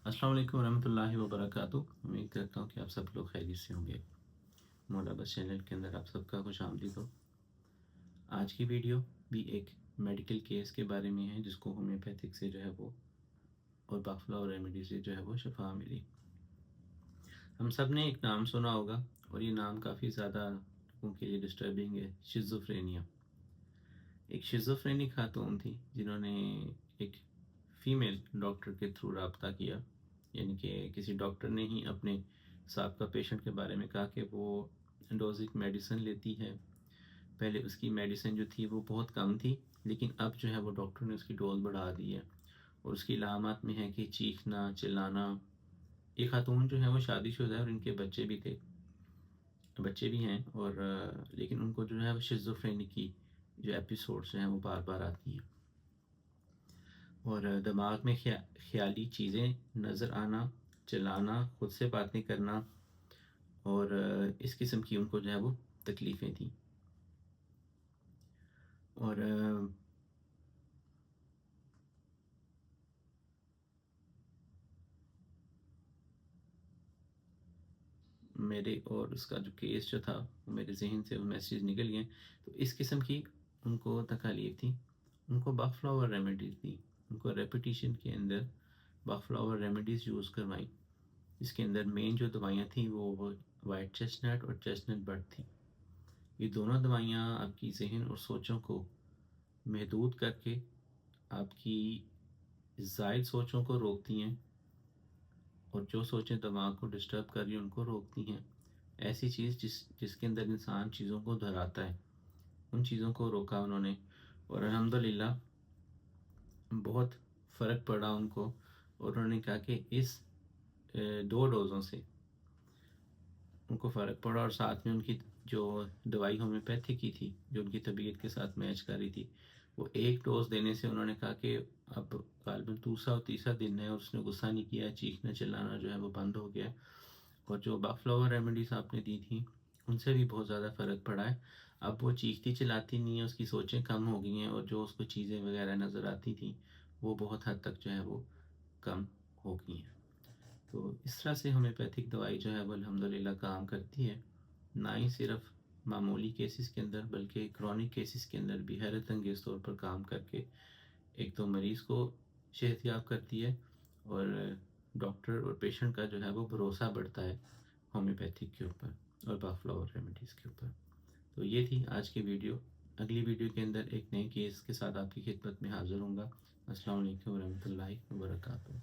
अस्सलाम वालेकुम रहमतुल्लाहि व बरकातुहू। उम्मीद करता हूँ कि आप सब लोग खैरियत से होंगे। मौला बस चैनल के अंदर आप सबका खुश आमदीद हो। आज की वीडियो भी एक मेडिकल केस के बारे में है जिसको होम्योपैथिक से जो है वो और बाफला रेमेडी से जो है वो शफा मिली। हम सब ने एक नाम सुना होगा और ये नाम काफ़ी ज़्यादा लोगों के लिए डिस्टर्बिंग है, शिज़ोफ्रेनिया। एक शिज़ोफ्रेनिक खातून थी जिन्होंने एक फ़ीमेल डॉक्टर के थ्रू रब्ता किया, यानी कि किसी डॉक्टर ने ही अपने साबका पेशेंट के बारे में कहा कि वो डोजिक मेडिसिन लेती है। पहले उसकी मेडिसिन जो थी वो बहुत कम थी, लेकिन अब जो है वो डॉक्टर ने उसकी डोज बढ़ा दी है और उसकी अलामत में है कि चीखना, चिल्लाना। ये खातून जो है वो शादीशुदा है और इनके बच्चे भी हैं और लेकिन उनको जो है वो शिज़ोफ्रेनिक की जो एपिसोड्स हैं वो बार बार आती हैं और दिमाग में ख्याली चीज़ें नज़र आना, चलाना, खुद से बातें करना और इस किस्म की उनको जो है वो तकलीफ़ें थी। और मेरे और उसका जो केस जो था वो मेरे जहन से वो मैसेज निकल गए। तो इस किस्म की उनको तकलीफ़ थी। उनको बकफ्लावर रेमेडीज़ दी, उनको रेपिटिशन के अंदर बकफ्लावर रेमेडीज़ यूज़ करवाई। इसके अंदर मेन जो दवाइयाँ थी वो वाइट चेस्टनट और चेस्टनट बड थी। ये दोनों दवाइयाँ आपकी जहन और सोचों को महदूद करके आपकी ज़ायद सोचों को रोकती हैं और जो सोचें दिमाग को डिस्टर्ब कर रही हैं उनको रोकती हैं। ऐसी चीज़ जिसके अंदर इंसान चीज़ों को दोहराता है, उन चीज़ों को रोका उन्होंने और अल्हम्दुलिल्लाह बहुत फ़र्क पड़ा उनको। और उन्होंने कहा कि इस 2 डोज़ों से उनको फ़र्क पड़ा और साथ में उनकी जो दवाई होम्योपैथी की थी जो उनकी तबीयत के साथ मैच कर रही थी, वो एक डोज देने से उन्होंने कहा कि अब गालिबन दूसरा और तीसरा दिन है और उसने गुस्सा नहीं किया, चीखना चिल्लाना जो है वो बंद हो गया। और जो बकफ्लावर रेमेडीज़ आपने दी थी उनसे भी बहुत ज़्यादा फ़र्क पड़ा है। अब वो चीखती चिल्लाती नहीं है, उसकी सोचें कम हो गई हैं और जो उसको चीज़ें वगैरह नज़र आती थी वो बहुत हद तक जो है वो कम हो गई हैं। तो इस तरह से होम्योपैथिक दवाई जो है वो अल्हम्दुलिल्लाह काम करती है, ना ही सिर्फ मामूली केसेस के अंदर बल्कि क्रॉनिक केसेस के अंदर भी हैरत अंगेज़ तौर पर काम करके एक तो मरीज़ को सेहतयाब करती है और डॉक्टर और पेशेंट का जो है वो भरोसा बढ़ता है होम्योपैथिक के ऊपर और बाफ्लावर रेमेडीज़ के ऊपर। तो ये थी आज की वीडियो। अगली वीडियो के अंदर एक नए केस के साथ आपकी खिदमत में हाज़िर होऊँगा। अस्सलाम वालेकुम रहमतुल्लाहि व बरकातुहू।